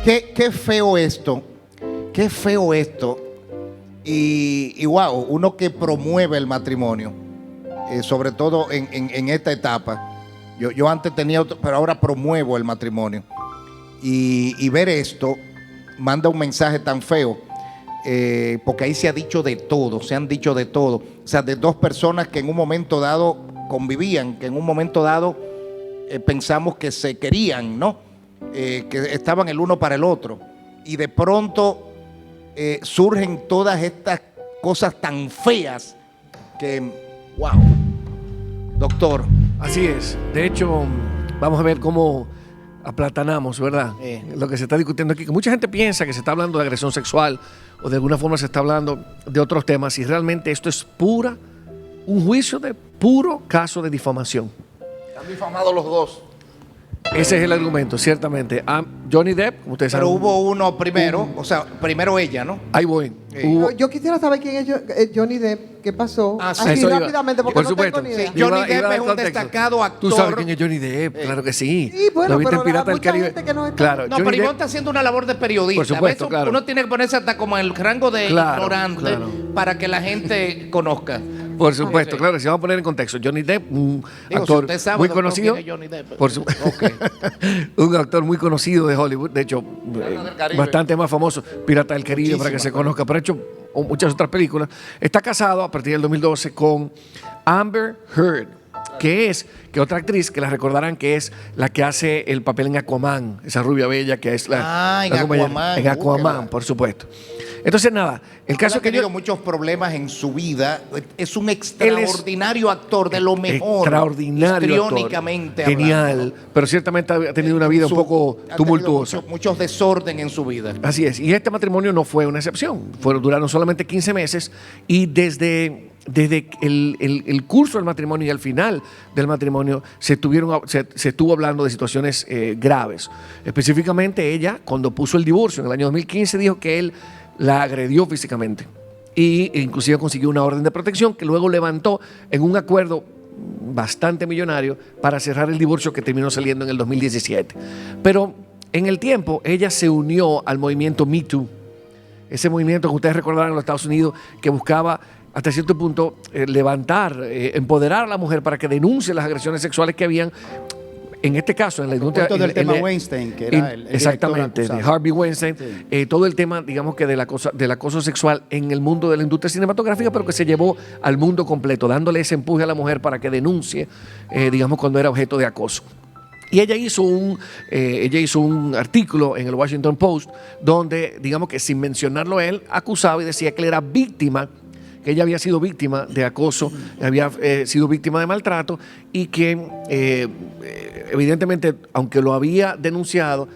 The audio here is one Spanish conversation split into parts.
Qué feo esto. Qué feo esto. Y wow, uno que promueve el matrimonio, sobre todo en esta etapa. Yo antes tenía otro, pero ahora promuevo el matrimonio. Y ver esto manda un mensaje tan feo, porque ahí se ha dicho de todo, se han dicho de todo. O sea, de dos personas que en un momento dado convivían, que en un momento dado pensamos que se querían, ¿no? Que estaban el uno para el otro. Y de pronto surgen todas estas cosas tan feas que, wow, doctor. Así es. De hecho, vamos a ver cómo aplatanamos, ¿verdad? Lo que se está discutiendo aquí. Que mucha gente piensa que se está hablando de agresión sexual o de alguna forma se está hablando de otros temas y realmente esto es un juicio de puro caso de difamación. Han difamado los dos. Ese es el argumento, ciertamente. Johnny Depp, como ustedes saben. Pero hubo uno primero, o sea, primero ella, ¿no? Ahí voy. Yo quisiera saber quién es Johnny Depp, qué pasó. Ah, sí. Así Eso iba. rápidamente, porque Por no supuesto. tengo ni idea. Sí, Johnny Iba a Depp dar es un contexto. destacado actor. Tú sabes quién es Johnny Depp, claro que sí. Sí, bueno, Lo viste pero en Pirata del mucha Caribe. gente que no está- Claro, No, Johnny pero Ivonne Depp- está haciendo una labor de periodista. Por supuesto, A veces claro. uno tiene que ponerse hasta como en el rango de Claro, ignorante claro. para que la gente conozca. Por supuesto, Sí. claro, si vamos a poner en contexto, Johnny Depp, un Digo, actor si usted sabe, muy doctor, conocido, quién es Johnny Depp. por su- un actor muy conocido de Hollywood, de hecho, del Caribe. bastante más famoso, Pirata del Caribe, para que se Muchísimas conozca, pero ha hecho muchas otras películas. Está casado a partir del 2012 con Amber Heard, que otra actriz que la recordarán que es la que hace el papel en Aquaman, esa rubia bella que es Ah, en Aquaman. En Aquaman, Búsquela. por supuesto. Entonces, nada, el caso Él ha es que tenido muchos problemas en su vida. Es un extraordinario actor, de lo mejor. extraordinario actor, histriónicamente genial, hablando. pero ciertamente ha tenido una vida un poco Ha tenido tumultuosa. muchos desorden en su vida. Así es, y este matrimonio no fue una excepción. Duraron solamente 15 meses y desde el curso del matrimonio y al final del matrimonio se estuvo hablando de situaciones graves. Específicamente ella, cuando puso el divorcio en el año 2015, dijo que él la agredió físicamente e inclusive consiguió una orden de protección que luego levantó en un acuerdo bastante millonario para cerrar el divorcio que terminó saliendo en el 2017. Pero en el tiempo ella se unió al movimiento Me Too, ese movimiento que ustedes recordarán en los Estados Unidos que buscaba hasta cierto punto empoderar a la mujer para que denuncie las agresiones sexuales que habían, en este caso, en la industria. Cuento del tema Weinstein, que era el exactamente, director de acusado. Harvey Weinstein, todo el tema, digamos que del acoso sexual en el mundo de la industria cinematográfica, pero que se llevó al mundo completo, dándole ese empuje a la mujer para que denuncie, digamos, cuando era objeto de acoso. Y ella hizo un artículo en el Washington Post donde, digamos que sin mencionarlo él, acusaba y decía que él era víctima, que ella había sido víctima de acoso, había sido víctima de maltrato y que evidentemente, aunque lo había denunciado,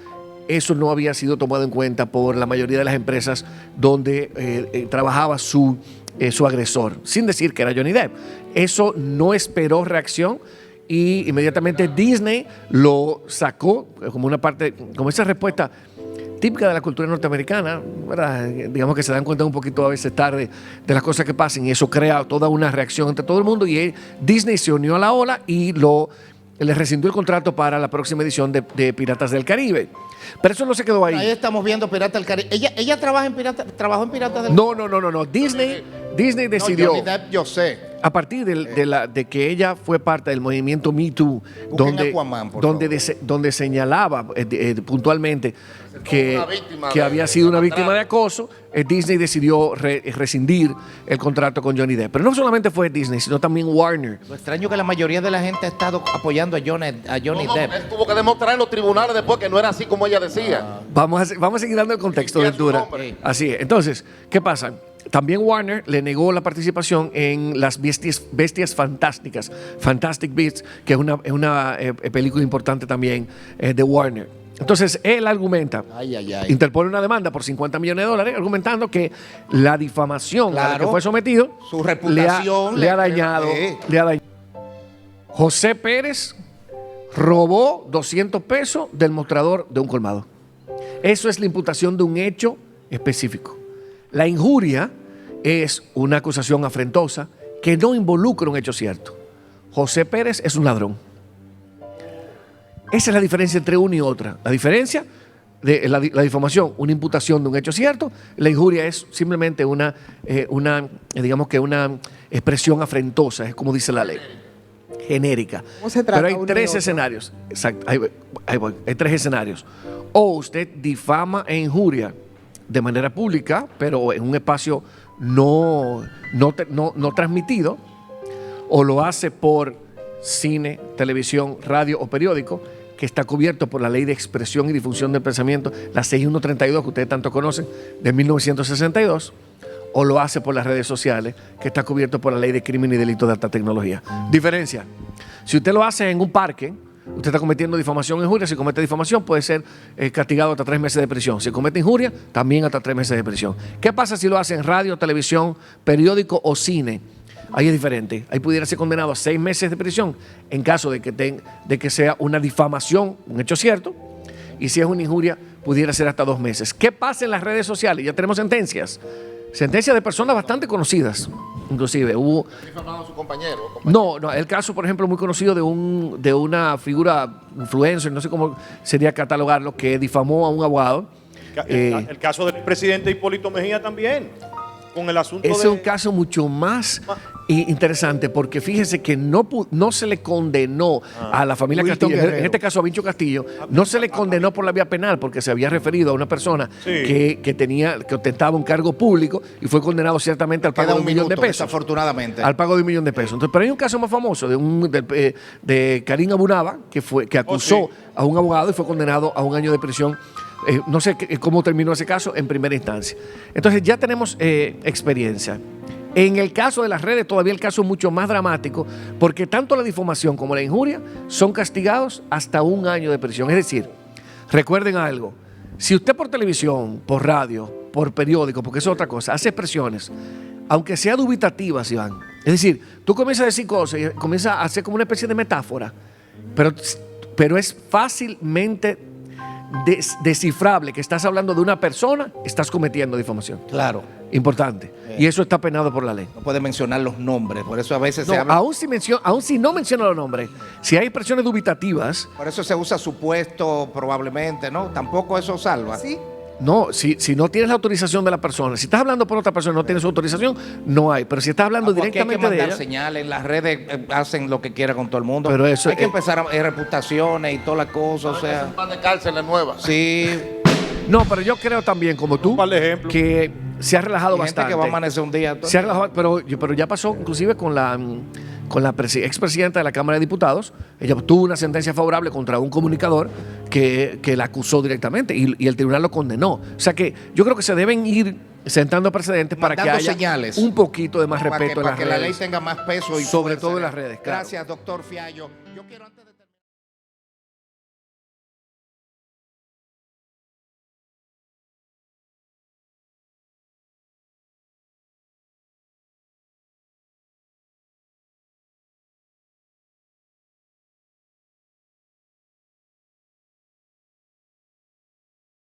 eso no había sido tomado en cuenta por la mayoría de las empresas donde trabajaba su agresor, sin decir que era Johnny Depp. Eso no esperó reacción y inmediatamente Disney lo sacó como una parte, como esa respuesta típica de la cultura norteamericana, ¿verdad? Digamos que se dan cuenta un poquito a veces tarde de las cosas que pasan y eso crea toda una reacción entre todo el mundo y Disney se unió a la ola y le rescindió el contrato para la próxima edición de Piratas del Caribe. Pero eso no se quedó ahí. Ahí estamos viendo Pirata del Caribe. Ella trabajó en Piratas del Caribe. No. Disney decidió. No, Johnny Depp, yo sé. A partir de que ella fue parte del movimiento Me Too, Aquaman, por donde señalaba puntualmente que de había sido una víctima de acoso, Disney decidió rescindir el contrato con Johnny Depp. Pero no solamente fue Disney, sino también Warner. Lo extraño es que la mayoría de la gente ha estado apoyando a Johnny Depp. Él tuvo que demostrar en los tribunales después que no era así como ella decía. Vamos a seguir dando el contexto, Limpiar su Ventura. nombre. Así es. Entonces, ¿qué pasa? También Warner le negó la participación en las Bestias Fantásticas, Fantastic Beasts, que es una película importante también de Warner. Entonces, él argumenta, interpone una demanda por $50 millones, argumentando que la difamación a la que fue sometido su reputación le ha dañado. José Pérez robó 200 pesos del mostrador de un colmado. Eso es la imputación de un hecho específico. La injuria es una acusación afrentosa que no involucra un hecho cierto. José Pérez es un ladrón. Esa es la diferencia entre una y otra. La diferencia, la difamación, una imputación de un hecho cierto. La injuria es simplemente una expresión afrentosa, es como dice la ley. Genérica. ¿Cómo se trata Pero hay uno tres y otro? escenarios. Exacto, ahí voy. Hay tres escenarios. O usted difama e injuria de manera pública, pero en un espacio no transmitido, o lo hace por cine, televisión, radio o periódico, que está cubierto por la Ley de Expresión y Difusión del Pensamiento, la 6132, que ustedes tanto conocen, de 1962, o lo hace por las redes sociales, que está cubierto por la Ley de Crimen y Delitos de Alta Tecnología. Diferencia: si usted lo hace en un parque, usted está cometiendo difamación e injuria. Si comete difamación, puede ser castigado hasta 3 meses de prisión. Si comete injuria, también hasta 3 meses de prisión. ¿Qué pasa si lo hace en radio, televisión, periódico o cine? Ahí es diferente. Ahí pudiera ser condenado a 6 meses de prisión en caso de que sea una difamación, un hecho cierto. Y si es una injuria, pudiera ser hasta 2 meses. ¿Qué pasa en las redes sociales? Ya tenemos sentencias. Sentencias de personas bastante conocidas. Inclusive hubo... Difamado a su compañero. No, el caso, por ejemplo, muy conocido de una figura influencer, no sé cómo sería catalogarlo, que difamó a un abogado. El caso del presidente Hipólito Mejía también, con el asunto Ese es un caso mucho más interesante, porque fíjese que no se le condenó a la familia Wilton Castillo, Guerrero. en este caso a Vincho Castillo, no se le condenó por la vía penal, porque se había referido a una persona Sí. que ostentaba un cargo público y fue condenado ciertamente al pago Queda de un $1 millón de minuto, pesos. desafortunadamente. Al pago de $1 millón de pesos. Entonces, pero hay un caso más famoso de Karim Abunaba, que acusó sí. a un abogado y fue condenado a 1 año de prisión. No sé cómo terminó ese caso en primera instancia. Entonces ya tenemos experiencia. En el caso de las redes, todavía el caso es mucho más dramático, porque tanto la difamación como la injuria son castigados hasta 1 año de prisión. Es decir, recuerden algo: si usted por televisión, por radio, por periódico, porque eso es otra cosa, hace expresiones, aunque sea dubitativas, Iván, es decir, tú comienzas a decir cosas y comienzas a hacer como una especie de metáfora, pero es fácilmente descifrable que estás hablando de una persona, estás cometiendo difamación. Claro. Importante. Y eso está penado por la ley. No puede mencionar los nombres, por eso a veces No, se habla. aún si no menciona los nombres, si hay expresiones dubitativas, Por eso se usa supuesto, probablemente, ¿no? Tampoco eso salva. Sí, no, si no tienes la autorización de la persona, si estás hablando por otra persona y no tienes su autorización, no hay. Pero si estás hablando Porque hay que directamente de mandar ella, señales, las redes hacen lo que quieran con todo el mundo. Pero eso hay que es- empezar a reputaciones y todas las cosas, o sea. Un par de cárceles nuevas. Sí, no, pero yo creo también, como tú, Un par de ejemplos. que se ha relajado hay gente bastante. que va a amanecer un día. Se ha relajado, pero ya pasó inclusive con la expresidenta de la Cámara de Diputados. Ella tuvo una sentencia favorable contra un comunicador que la acusó directamente y el tribunal lo condenó. O sea que yo creo que se deben ir sentando precedentes para que Mandando haya señales. un poquito de más para respeto en para las que la ley redes. tenga más peso y Sobre fuerza. todo en las redes, claro. Gracias, doctor Fiallo. Yo quiero antes de